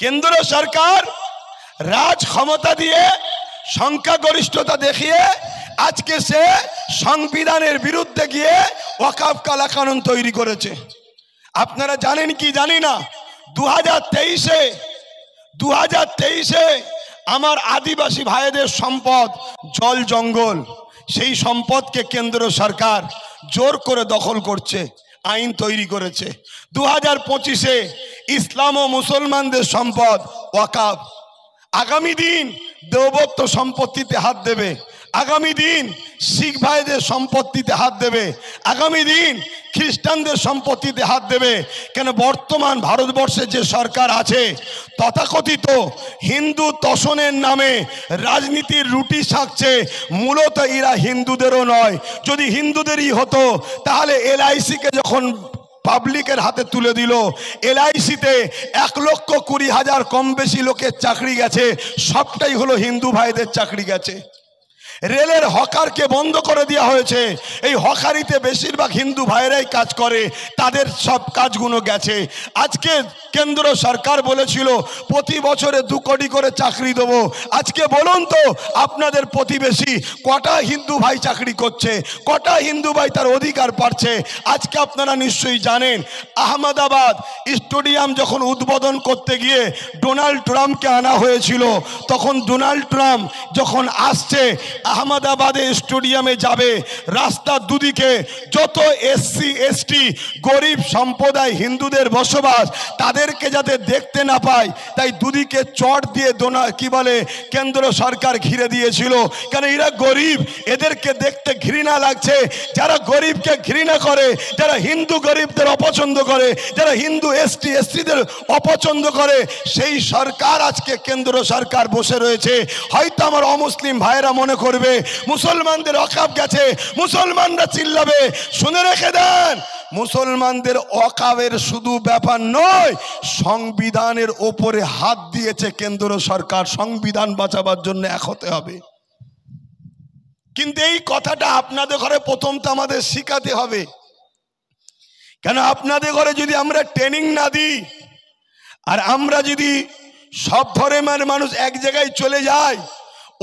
কেন্দ্র সরকার রাজ ক্ষমতা দিয়ে সংখ্যাগরিষ্ঠতা দেখিয়ে আজকে সে সংবিধানের বিরুদ্ধে গিয়ে ওয়াকফ কালা কানুন তৈরি করেছে। আপনারা জানেন কি জানি না, 2023-এ আমার আদিবাসী ভাইদের সম্পদ জল জঙ্গল, সেই সম্পদকে কেন্দ্র সরকার জোর করে দখল করছে, আইন তৈরি করেছে। 2025-এ ইসলাম ও মুসলমানদের সম্পদ ওয়াকফ। আগামী দিন দেওবত্ত সম্পত্তিতে হাত দেবে, আগামী দিন শিখ ভাইদের সম্পত্তিতে হাত দেবে, আগামী দিন খ্রিস্টানদের সম্পত্তিতে হাত দেবে। কেন বর্তমান ভারতবর্ষে যে সরকার আছে তথাকথিত হিন্দু তোষণের নামে রাজনীতির রুটি ছাকছে। মূলত এরা হিন্দুদেরও নয়। যদি হিন্দুদেরই হতো তাহলে LIC-কে যখন পাবলিকের হাতে তুলে দিল, LIC-তে 1,20,000 কম বেশি লোকের চাকরি গেছে, সবটাই হলো হিন্দু ভাইদের চাকরি গেছে। রেলের হকারকে বন্ধ করে দেওয়া হয়েছে, এই হকারিতে বেশিরভাগ হিন্দু ভাইরাই কাজ করে, তাদের সব কাজগুলো গেছে। আজকে কেন্দ্র সরকার বলেছিল প্রতি বছরে 2 কোটি করে চাকরি দেবো। আজকে বলুন তো আপনাদের প্রতিবেশী কটা হিন্দু ভাই চাকরি করছে, কটা হিন্দু ভাই তার অধিকার পাচ্ছে? আজকে আপনারা নিশ্চয়ই জানেন, আহমেদাবাদ স্টেডিয়াম যখন উদ্বোধন করতে গিয়ে ডোনাল্ড ট্রাম্পকে আনা হয়েছিল, তখন ডোনাল্ড ট্রাম্প যখন আসছে আহমেদাবাদে স্টেডিয়ামে যাবে, রাস্তার দুদিকে যত SC ST গরিব সম্প্রদায় হিন্দুদের বসবাস, তাদেরকে যাতে দেখতে না পায় তাই দুদিকে চট দিয়ে কেন্দ্র সরকার ঘিরে দিয়েছিল। কেন এরা গরিব, এদেরকে দেখতে ঘৃণা লাগছে। যারা গরিবকে ঘৃণা করে, যারা হিন্দু গরিবদের অপছন্দ করে, যারা হিন্দু ST SCদের অপছন্দ করে, সেই সরকার আজকে কেন্দ্র সরকার বসে রয়েছে। হয়তো আমার অমুসলিম ভাইরা মনে করবে মুসলমানদের ওয়াকফ গেছে, মুসলমানরা চিল্লাবে। শুনে রেখে দেন, মুসলমানদের ওয়াকফের শুধু ব্যাপার নয়, সংবিধানের ওপরে হাত দিয়েছে কেন্দ্র সরকার। সংবিধান বাঁচাবার জন্য এক হতে হবে। কিন্তু এই কথাটা আপনাদের ঘরে প্রথম তো আমাদের শিখাতে হবে। কেন আপনাদের ঘরে যদি আমরা ট্রেনিং না দিই, আর আমরা যদি সব ধর্মের মানুষ এক জায়গায় চলে যায়,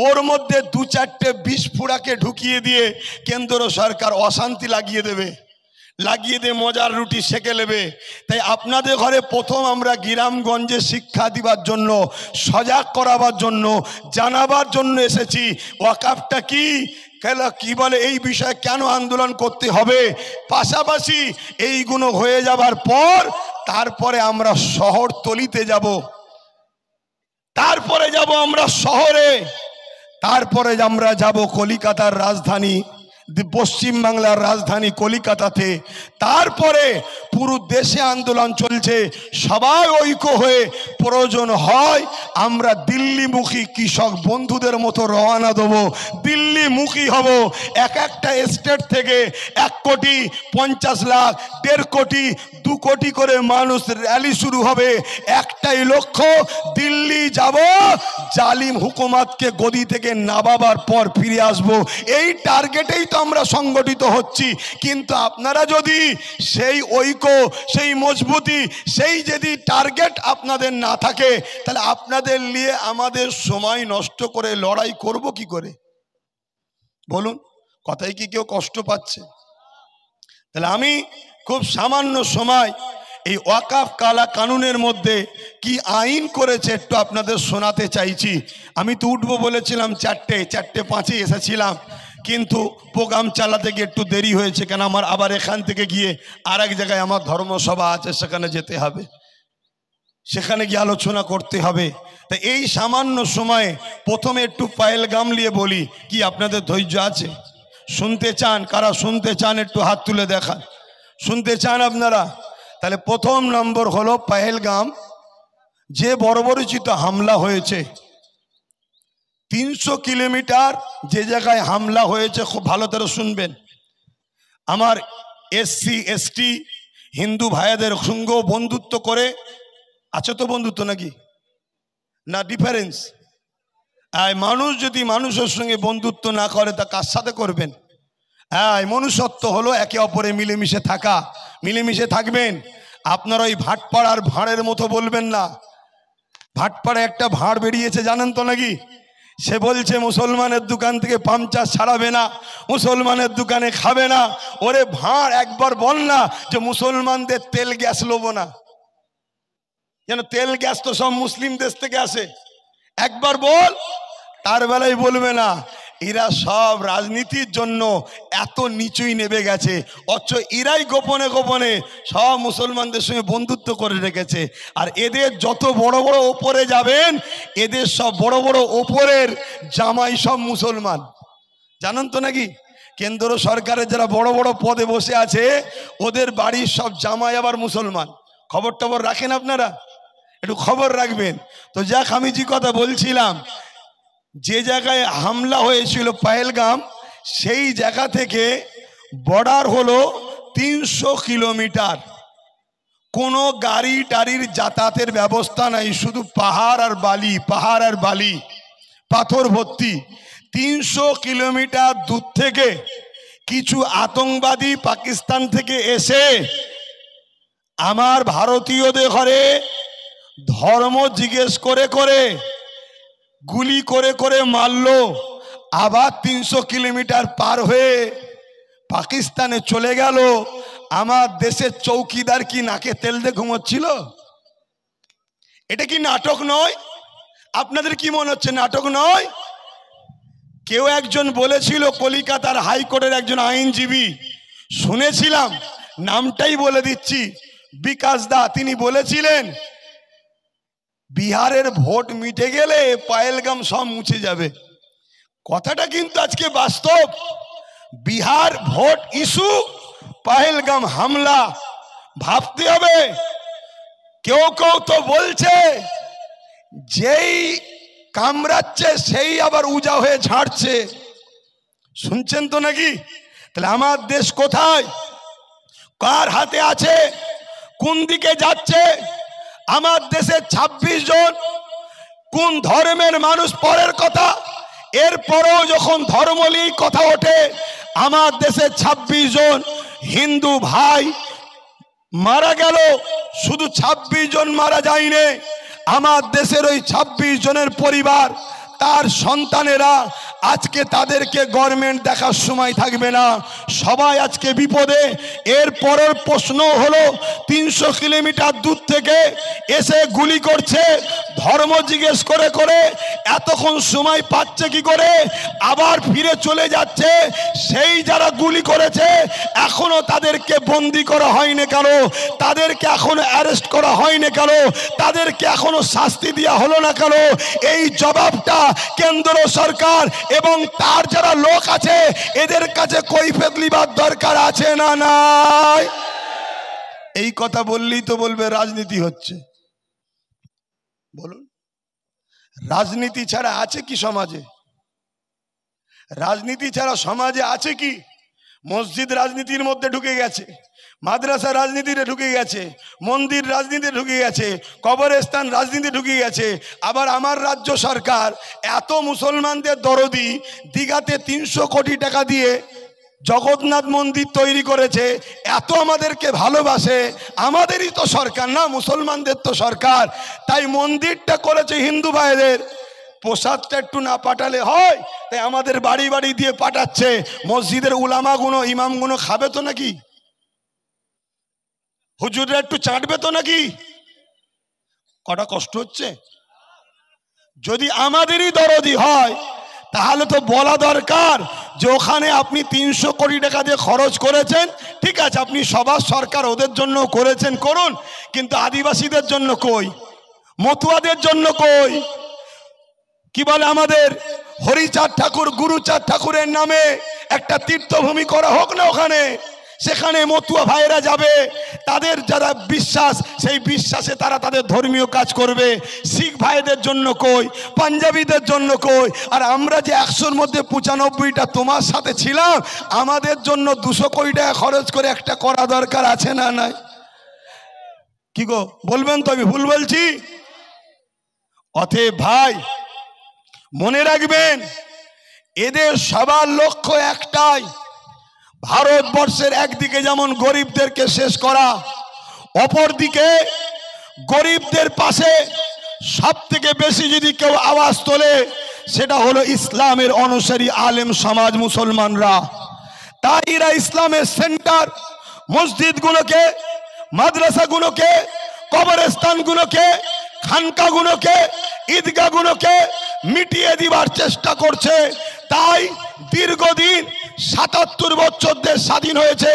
ওর মধ্যে 2-4টে বিস্ফোরককে ঢুকিয়ে দিয়ে কেন্দ্র সরকার অশান্তি লাগিয়ে দেবে, লাগিয়ে দিয়ে মজার রুটি সেকে নেবে। তাই আপনাদের ঘরে প্রথম আমরা গ্রামগঞ্জে শিক্ষা দিবার জন্য, সজাগ করাবার জন্য, জানাবার জন্য এসেছি ওয়াকফটা কি, কি বলে, এই বিষয়ে কেন আন্দোলন করতে হবে। পাশাপাশি এইগুলো হয়ে যাবার পর তারপরে আমরা শহরতলিতে যাব, তারপরে যাব আমরা শহরে, তারপরে আমরা যাব কলিকাতার রাজধানী, পশ্চিম বাংলার রাজধানী কলিকাতাতে। তারপরে পুরো দেশে আন্দোলন চলছে, সবাই ঐক্য হয়ে প্রয়োজন হয় আমরা দিল্লিমুখী কৃষক বন্ধুদের মতো রওনা দেব, দিল্লিমুখী হব। একটা স্টেট থেকে 1,50,00,000, 1.5 কোটি, 2 কোটি করে মানুষ র্যালি শুরু হবে। একটাই লক্ষ্য, দিল্লি যাব, জালিম হুকুমতকে গদি থেকে নামাবার পর ফিরে আসব। এই টার্গেটেই তো আমরা সংগঠিত হচ্ছি। কিন্তু আপনারা যদি সেই ঐক্য, সেই মজবুতি, সেই যদি টার্গেট আপনাদের না থাকে, তাহলে আপনাদের নিয়ে আমাদের সময় নষ্ট করে লড়াই করব কি করে? বলুন, কথাই কি কেউ কষ্ট পাচ্ছে? তাহলে আমি খুব সামান্য সময় এই ওয়াকফ কালা কানুনের মধ্যে কি আইন করেছে একটু আপনাদের শোনাতে চাইছি। আমি তো উঠবো বলেছিলাম 4:05 এসেছিলাম, কিন্তু প্রোগ্রাম চালাতে গিয়ে একটু দেরি হয়েছে। কেন আমার আবার এখান থেকে গিয়ে আর এক জায়গায় আমার ধর্মসভা আছে, সেখানে যেতে হবে, সেখানে গিয়ে আলোচনা করতে হবে। তাই এই সামান্য সময়ে প্রথমে একটু পহেলগাম নিয়ে বলি। কি আপনাদের ধৈর্য আছে? শুনতে চান? কারা শুনতে চান একটু হাত তুলে দেখান। শুনতে চান আপনারা? তাহলে প্রথম নম্বর হলো পহেলগাম, যে বর্বরোচিত হামলা হয়েছে। 300 কিলোমিটার যে জায়গায় হামলা হয়েছে, খুব ভালো করে শুনবেন। আমার SC ST হিন্দু ভাইদের সঙ্গেও বন্ধুত্ব করে আছে তো, বন্ধুত্ব নাকি না ডিফারেন্স? মানুষ যদি মানুষের সঙ্গে বন্ধুত্ব না করে তা কার সাথে করবেন? মনুষ্যত্ব হলো একে অপরে মিলেমিশে থাকা, মিলেমিশে থাকবেন। আপনারা ওই ভাটপাড়ার ভাঁড়ের মতো বলবেন না। ভাটপাড়ায় একটা ভাঁড় বেরিয়েছে, জানেন তো নাকি? সে বলছে মুসলমানের দোকান থেকে পাংচার ছাড়াবে না, মুসলমানের দোকানে খাবে না। ওরে ভাঁড়, একবার বল না যে মুসলমানদের তেল গ্যাস লোবো না। যেন তেল গ্যাস তো সব মুসলিম দেশ থেকে আসে, একবার বল। তার বেলায় বলবে না। এরা সব রাজনীতির জন্য এত নিচুই নেমে গেছে, অথচ এরাই গোপনে গোপনে সব মুসলমানদের সঙ্গে বন্ধুত্ব করে রেখেছে। আর এদের যত বড় বড় ওপরে যাবেন, এদের সব বড় বড় ওপরের জামাই সব মুসলমান, জানেন তো নাকি? কেন্দ্র সরকারের যারা বড় বড় পদে বসে আছে, ওদের বাড়ির সব জামাই আবার মুসলমান। খবর টবর রাখেন আপনারা? একটু খবর রাখবেন। তো যাক, আমি যে কথা বলছিলাম, যে জায়গায় হামলা হয়েছিল পহেলগাম, সেই জায়গা থেকে বর্ডার হলো 300 কিলোমিটার। কোনো গাড়ি টাড়ির যাতায়াতের ব্যবস্থা নাই, শুধু পাহাড় আর বালি, পাহাড় আর বালি, পাথর ভর্তি। 300 কিলোমিটার দূর থেকে কিছু আতঙ্কবাদী পাকিস্তান থেকে এসে আমার ভারতীয়দের ঘরে ধর্ম জিজ্ঞেস করে করে গুলি করে করে মারলো। আবার 300 কিলোমিটার পার হয়ে পাকিস্তানে চলে গেল। আমার দেশের চৌকিদার কি নাকে তেল দিয়ে ঘুমোচ্ছিল? এটা কি নাটক নয়? আপনাদের কি মনে হচ্ছে নাটক নয়? কেউ একজন বলেছিল, কলিকাতার হাইকোর্টের একজন আইনজীবী, শুনেছিলাম, নামটাই বলে দিচ্ছি, বিকাশ দা, তিনি বলেছিলেন বিহারের ভোট মিটে গেলে পহেলগাম সব মুছে যাবে। কথাটা কিন্তু আজকে বাস্তব। বিহার ভোট ইস্যু, পহেলগাম হামলা, ভাবতে হবে। কেউ কেউ তো বলছে যেই কামড়াচ্ছে সেই আবার উজা হয়ে ঝাড়ছে, শুনছেন তো নাকি? তাহলে আমার দেশ কোথায়, কার হাতে আছে, কোন দিকে যাচ্ছে? আমার দেশে 26 জন কোন ধর্মের মানুষ পরের কথা, এরপরেও যখন ধর্ম নিয়ে কথা ওঠে, আমার দেশে 26 জন হিন্দু ভাই মারা গেল। শুধু 26 জন মারা যায়নি, আমার দেশের ওই 26 জনের পরিবার, তার সন্তানেরা, আজকে তাদেরকে গভর্নমেন্ট দেখার সময় থাকবে না, সবাই আজকে বিপদে। এর পরের প্রশ্ন হলো 300 কিলোমিটার দূর থেকে এসে গুলি করছে, ধর্ম জিজ্ঞেস করে করে এতক্ষণ সময় পাচ্ছে কি করে, আবার ফিরে চলে যাচ্ছে। সেই যারা গুলি করেছে এখনো তাদেরকে বন্দি করা হয়নি কেন? তাদেরকে এখনো অ্যারেস্ট করা হয়নি কেন? তাদেরকে এখনো শাস্তি দেওয়া হলো না কেন? এই জবাবটা কেন্দ্র সরকার এবং তার যারা লোক আছে এদের কাছে কৈফিয়ত নেবার দরকার আছে না নাই? এই কথা বললেই তো বলবে রাজনীতি হচ্ছে। বলুন, রাজনীতি ছাড়া আছে কি সমাজে? রাজনীতি ছাড়া সমাজে আছে কি? মসজিদ রাজনীতির মধ্যে ঢুকে গেছে, মাদ্রাসা রাজনীতিতে ঢুকে গেছে, মন্দির রাজনীতিতে ঢুকে গেছে, কবরস্থান রাজনীতি ঢুকে গেছে। আবার আমার রাজ্য সরকার এত মুসলমানদের দরদি, দীঘাতে 300 কোটি টাকা দিয়ে জগন্নাথ মন্দির তৈরি করেছে, এত আমাদেরকে ভালোবাসে। আমাদেরই তো সরকার না, মুসলমানদের তো সরকার, তাই মন্দিরটা করেছে হিন্দু ভাইদের। প্রসাদটা একটু না পাঠালে হয়, তাই আমাদের বাড়ি বাড়ি দিয়ে পাঠাচ্ছে। মসজিদের উলামাগুলো, ইমামগুলো খাবে তো নাকি? হুজুররা একটু চাটবে তো নাকি? কটা কষ্ট হচ্ছে। যদি আমাদেরই দরদি হয় তাহলে তো বলা দরকার যে ওখানে আপনি 300 কোটি টাকা দিয়ে খরচ করেছেন, ঠিক আছে, আপনি সবার সরকার ওদের জন্য করেছেন, করুন, কিন্তু আদিবাসীদের জন্য কই? মতুয়াদের জন্য কই? কি বলে আমাদের হরিচাঁদ ঠাকুর, গুরুচাঁদ ঠাকুরের নামে একটা তীর্থভূমি করা হোক না ওখানে, সেখানে মতুয়া ভাইয়েরা যাবে, তাদের যারা বিশ্বাস সেই বিশ্বাসে তারা তাদের ধর্মীয় কাজ করবে। শিখ ভাইদের জন্য কই? পাঞ্জাবিদের জন্য কই? আর আমরা যে 100-র মধ্যে 95টা তোমার সাথে ছিলাম, আমাদের জন্য 200 কোটি টাকা খরচ করে একটা করা দরকার আছে না নাই? কি গো, বলবেন তো আমি ভুল বলছি? অতএব ভাই মনে রাখবেন, এদের সবার লক্ষ্য একটাই, ভারতবর্ষের একদিকে যেমন গরিবদেরকে শেষ করা, অপরদিকে গরিবদের পাশে সব থেকে বেশি যদি কেউ আওয়াজ তোলে সেটা হলো ইসলামের অনুসারী আলেম সমাজ মুসলমানরা। তাই এরা ইসলামের সেন্টার মসজিদগুলোকে, মাদ্রাসাগুলোকে, কবরস্থানগুলোকে, খানকাগুলোকে, ঈদগাহগুলোকে মিটিয়ে দিবার চেষ্টা করছে। তাই দীর্ঘদিন ৭৭ বছর দেশ স্বাধীন হয়েছে,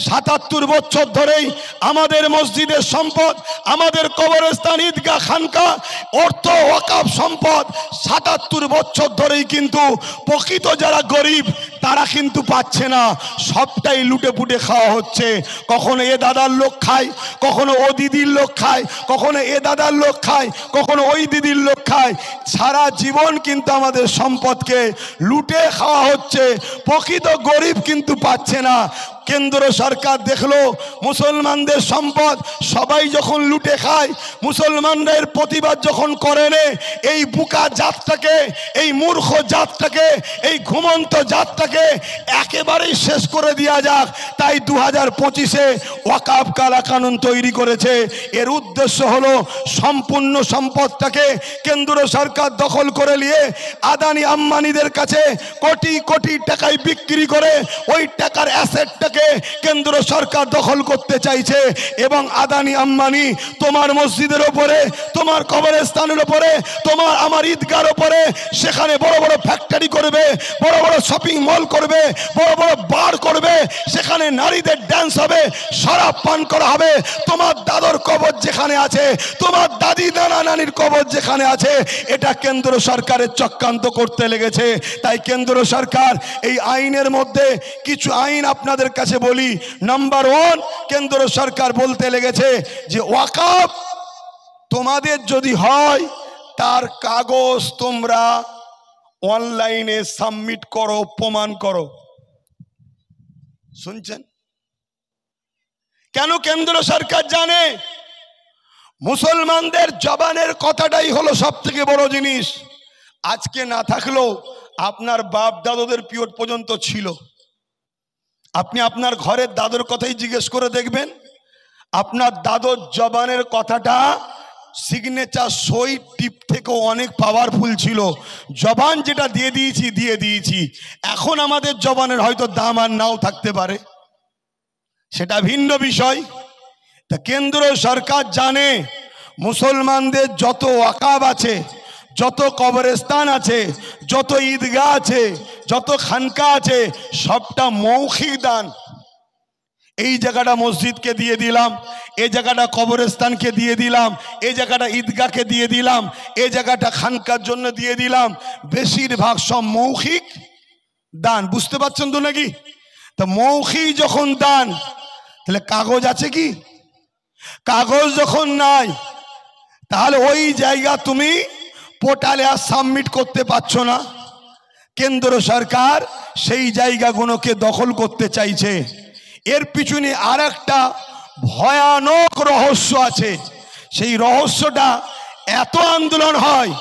৭৭ বছর ধরেই আমাদের মসজিদের সম্পদ, আমাদের কবরস্থান, ঈদগাহ, খানকা, অর্থ ওয়াকাফ সম্পদ ৭৭ বছর ধরেই কিন্তু প্রকৃত যারা গরিব তারা কিন্তু পাচ্ছে না, সবটাই লুটে পুটে খাওয়া হচ্ছে। কখনো এ দাদার লোক খায়, কখনো ও দিদির লোক খায়, কখনো এ দাদার লোক খায়, কখনো ওই দিদির লোক খায়। সারা জীবন কিন্তু আমাদের সম্পদকে লুটে খাওয়া হচ্ছে, প্রকৃত গরিব কিন্তু পাচ্ছে না। কেন্দ্র সরকার দেখলো মুসলমানদের সম্পদ সবাই যখন লুটে খায়, মুসলমানদের প্রতিবাদ যখন করেন, এই বুকা জাতটাকে, এই মূর্খ জাতটাকে, এই ঘুমন্ত জাতটাকে একেবারেই শেষ করে দেওয়া যাক। তাই 2025-এ ওয়াকাফ কালা কানুন তৈরি করেছে। এর উদ্দেশ্য হলো সম্পূর্ণ সম্পদটাকে কেন্দ্র সরকার দখল করে নিয়ে আদানি আম্বানিদের কাছে কোটি কোটি টাকায় বিক্রি করে ওই টাকার অ্যাসেটটাকে কেন্দ্র সরকার দখল করতে চাইছে। এবং আদানি আম্বানি তোমার মসজিদের উপরে, তোমার কবরস্থানের উপরে, তোমার আমার ঈদগাহর উপরে সেখানে বড় বড় ফ্যাক্টরি করবে, বড় বড় শপিং মল করবে, বড় বড় বার করবে, সেখানে নারীদের ড্যান্স হবে, শরাব পান করা হবে। তোমার দাদর কবর যেখানে আছে, তোমার দাদি নানা নানির কবর যেখানে আছে, এটা কেন্দ্র সরকারের চক্রান্ত করতে লেগেছে। তাই কেন্দ্র সরকার এই আইনের মধ্যে কিছু আইন আপনাদের কাছে বলি। নাম্বার 1, কেন্দ্র সরকার বলতে লেগেছে যে ওয়াকাফ তোমাদের যদি হয় তার কাগজ তোমরা অনলাইনে সাবমিট করো, প্রমাণ করো। শুনছেন? কেন? কেন্দ্র সরকার জানে মুসলমানদের জবানের কথাটাই হলো সব থেকে বড় জিনিস। আজকে না থাকলেও আপনার বাপ দাদুদের পিরিয়ড পর্যন্ত ছিল। আপনি আপনার ঘরের দাদুর কথাই জিজ্ঞেস করে দেখবেন, আপনার দাদুর জবানের কথাটা সিগনেচার সই টিপ থেকেও অনেক পাওয়ারফুল ছিল। জবান যেটা দিয়ে দিয়েছি। এখন আমাদের জবানের হয়তো দাম আর নাও থাকতে পারে, সেটা ভিন্ন বিষয়। তা কেন্দ্র সরকার জানে মুসলমানদের যত ওয়াকাফ আছে, যত কবরস্থান আছে, যত ঈদগাহ আছে, যত খানকা আছে, সবটা মৌখিক দান। এই জায়গাটা মসজিদকে দিয়ে দিলাম, এই জায়গাটা কবরস্থানকে দিয়ে দিলাম, এই জায়গাটা ঈদগাহকে দিয়ে দিলাম, এই জায়গাটা খানকার জন্য দিয়ে দিলাম। বেশিরভাগ সব মৌখিক দান। বুঝতে পারছেন তো নাকি? তা মৌখিক যখন দান, তাহলে কাগজ আছে কি? কাগজ যখন নাই, তাহলে ওই জায়গা তুমি পোর্টালে আর সাবমিট করতে পারছো না। কেন্দ্র সরকার সেই জায়গাগুলোকে দখল করতে চাইছে। এর পিছনে আর একটা ভয়ানক রহস্য আছে। সেই রহস্যটা এত আন্দোলন হয়,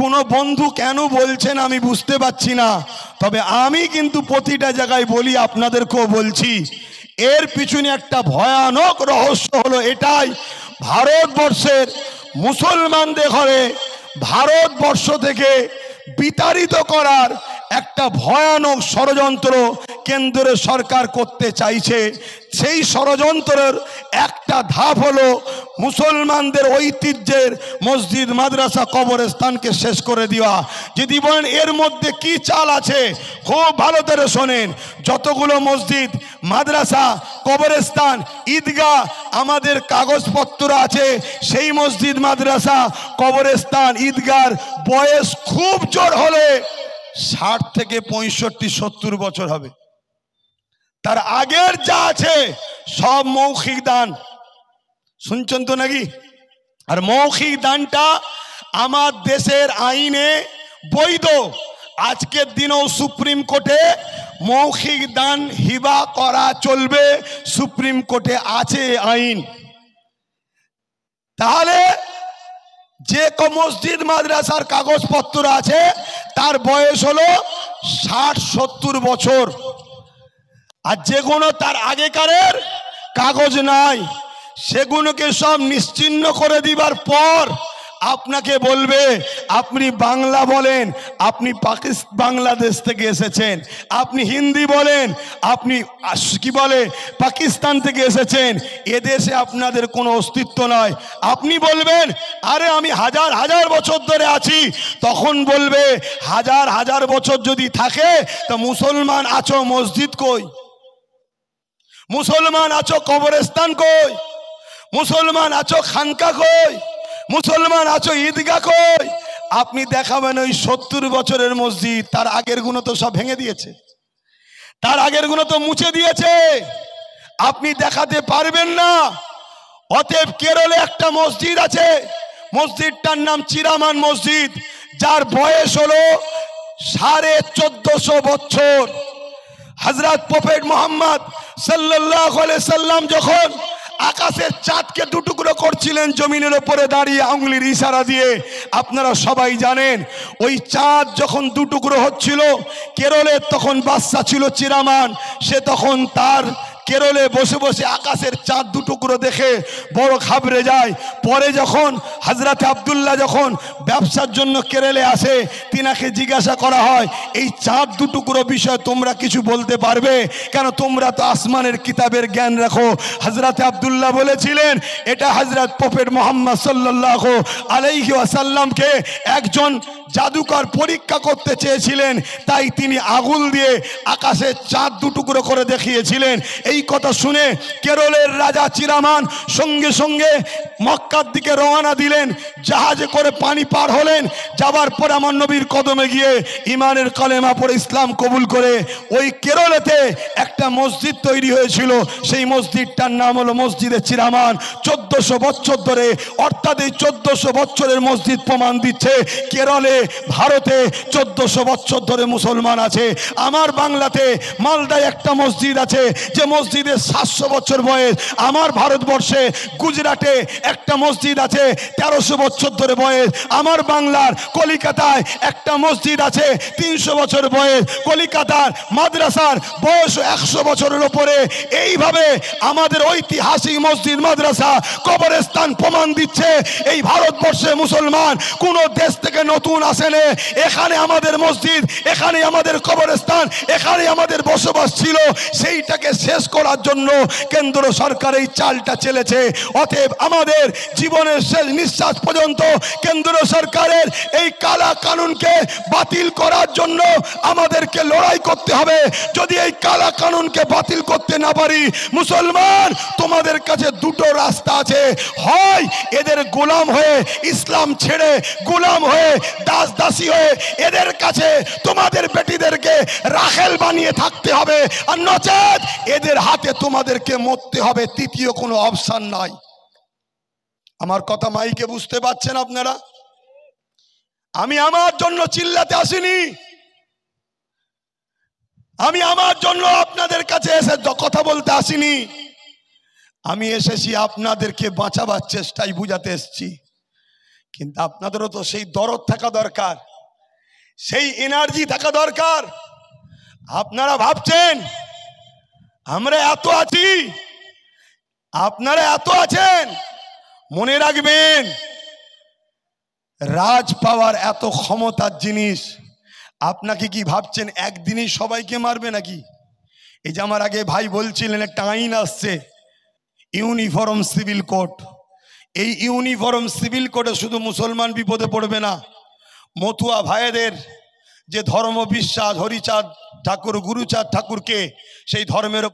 কোনো বন্ধু কেন বলছেন আমি বুঝতে পারছি না, তবে আমি কিন্তু প্রতিটা জায়গায় বলি, আপনাদেরকেও বলছি। এর পিছনে একটা ভয়ানক রহস্য হলো এটাই, ভারতবর্ষের মুসলমানদের ঘরে ভারতবর্ষ থেকে বিতাড়িত করার একটা ভয়ানক ষড়যন্ত্র কেন্দ্র সরকার করতে চাইছে। সেই ষড়যন্ত্রের একটা ধাপ হলো মুসলমানদের ঐতিহ্যের মসজিদ, মাদ্রাসা, কবরস্থানকে শেষ করে দেওয়া। যদি বলেন এর মধ্যে কি চাল আছে, খুব ভালো করে শোনেন। যতগুলো মসজিদ, মাদ্রাসা, কবরস্থান, ঈদগাহ আমাদের কাগজপত্র আছে, সেই মসজিদ, মাদ্রাসা, কবরস্থান, ঈদগাহর বয়স খুব জোর হলে 60 থেকে 65-70 বছর হবে। তার আগের যা আছে সব মৌখিক দান। শুনছেন তো নাকি? আর মৌখিক দানটা আমার দেশের আইনে বৈধ। আজকের দিনেও সুপ্রিম কোর্টে মৌখিক দান হিবা করা চলবে, সুপ্রিম কোর্টে আছে আইন। তাহলে যে মসজিদ, মাদ্রাসার কাগজপত্র আছে তার বয়স হলো 60-70 বছর। আর যেগুলো তার আগেকারের কাগজ নাই, সেগুলোকে সব নিশ্চিহ্ন করে দিবার পর আপনাকে বলবে আপনি বাংলা বলেন, আপনি বাংলাদেশ থেকে এসেছেন, আপনি হিন্দি বলেন, আপনি কি বলে পাকিস্তান থেকে এসেছেন, এদেশে আপনাদের কোনো অস্তিত্ব নয়। আপনি বলবেন আরে আমি হাজার হাজার বছর ধরে আছি, তখন বলবে হাজার হাজার বছর যদি থাকে তো মুসলমান আছো মসজিদ কই, মুসলমান আছো কবরস্থান কই, মুসলমান আছো খানকা কই, মুসলমান আছো ঈদগাহ কই? আপনি দেখাবেন ওই 70 বছরের মসজিদ, তার আগের গুলো তো সব ভেঙে দিয়েছে, তার আগের গুলো তো মুছে দিয়েছে, আপনি দেখাতে পারবেন না। অতএব কেরলে একটা মসজিদ আছে, মসজিদটার নাম চিরামান মসজিদ, যার বয়স হলো 1450 বছর। হযরত প্রফেট মুহাম্মদ সাল্লাল্লাহু আলাইহি সাল্লাম যখন আকাশের চাঁদকে দুটুকরো করছিলেন জমিনের উপরে দাঁড়িয়ে আঙ্গুলের ইশারা দিয়ে, আপনারা সবাই জানেন ওই চাঁদ যখন দুটুকরো হচ্ছিল, কেরলের তখন বাদশা ছিল চিরামান, সে তখন তার কেরলে বসে বসে আকাশের চাঁদ দুটুকরো দেখে বড় ঘাবড়ে যায়। পরে যখন হযরত আব্দুল্লাহ যখন ব্যবসার জন্য কেরলে আসে, তিনাকে জিজ্ঞাসা করা হয় এই চাঁদ দুটুকরো বিষয়ে তোমরা কিছু বলতে পারবে, কেন তোমরা তো আসমানের কিতাবের জ্ঞান রাখো। হযরত আব্দুল্লাহ বলেছিলেন এটা হযরত প্রফেট মুহাম্মদ সাল্লাল্লাহু আলাইহি ওয়াসাল্লামকে একজন জাদুকর পরীক্ষা করতে চেয়েছিলেন, তাই তিনি আগুন দিয়ে আকাশে চাঁদ দুটুকরো করে দেখিয়েছিলেন। এই কথা শুনে কেরলের রাজা চিরামান সঙ্গে সঙ্গে মক্কার দিকে রওনা দিলেন, জাহাজে করে পানি পার হলেন, যাবার পর আমার নবীর কদমে গিয়ে ইমানের কলেমা পড়ে ইসলাম কবুল করে ওই কেরলেতে একটা মসজিদ তৈরি হয়েছিল। সেই মসজিদটার নাম হলো মসজিদে চিরামান। 1400 বছর ধরে, অর্থাৎ এই 1400 বছরের মসজিদ প্রমাণ দিচ্ছে কেরলে ভারতে 1400 বছর ধরে মুসলমান আছে। আমার বাংলাতে মালদায় একটা মসজিদ আছে যে মসজিদের 700 বছর বয়স। আমার ভারতবর্ষে গুজরাটে একটা মসজিদ আছে 1300 বছর ধরে বয়স। আমার বাংলার কলিকাতায় একটা মসজিদ আছে 300 বছর বয়স। কলিকাতার মাদ্রাসার বয়স 100 বছরের উপরে। এইভাবে আমাদের ঐতিহাসিক মসজিদ মাদ্রাসা কবরস্থান প্রমাণ দিচ্ছে এই ভারতবর্ষে মুসলমান কোন দেশ থেকে নতুন আসেনি। এখানে আমাদের মসজিদ, এখানে আমাদের কবরস্থান, এখানে আমাদের বসবাস ছিল। সেইটাকে শেষ করার জন্য কেন্দ্র সরকার এই চালটা চলেছে। অতএব আমাদের জীবনের শেষ নিঃশ্বাস পর্যন্ত কেন্দ্র সরকারের এই কালা কানুনকে বাতিল করার জন্য আমাদেরকে লড়াই করতে হবে। যদি এই কালা কানুনকে বাতিল করতে না পারি, মুসলমান তোমাদের কাছে দুটো রাস্তা আছে, হয় এদের গোলাম হয়ে ইসলাম ছেড়ে গোলাম হয়ে দাস দাসী হয়ে এদের কাছে তোমাদের বেটিদেরকে রাখেল বানিয়ে থাকতে হবে, আর নচেত এদের হাতে তোমাদেরকে মরতে হবে। তৃতীয় কোনো অপশন নাই। আমার কথা মাইকে বুঝতে পারছেন আপনারা? আমি আমার জন্য চিল্লাতে আসিনি, আমি আমার জন্য আপনাদের কাছে এসে কথা বলতে আসিনি। আমি এসেছি আপনাদেরকে বাঁচাবার চেষ্টাই বুঝাতে এসেছি। কিন্তু আপনাদেরও তো সেই দরদ থাকা দরকার, সেই এনার্জি থাকা দরকার। আপনারা ভাবছেন আমরা এত আছি, আপনারা এত আছেন, মনে রাখবেন রাজ পাওয়ার এত ক্ষমতার জিনিস। আপনাকে কি ভাবছেন একদিনই সবাইকে মারবে নাকি? এই যে আমার আগে ভাই বলছিলেন একটা আইন আসছে, ইউনিফর্ম সিভিল কোড। এই ইউনিফর্ম সিভিল কোডে শুধু মুসলমান বিপদে পড়বে না, মতুয়া ভাইদের যে ধর্ম বিশ্বাস, হরিচাঁদ ঠাকুর গুরুচাঁদ ঠাকুরকে সেই ধর্মের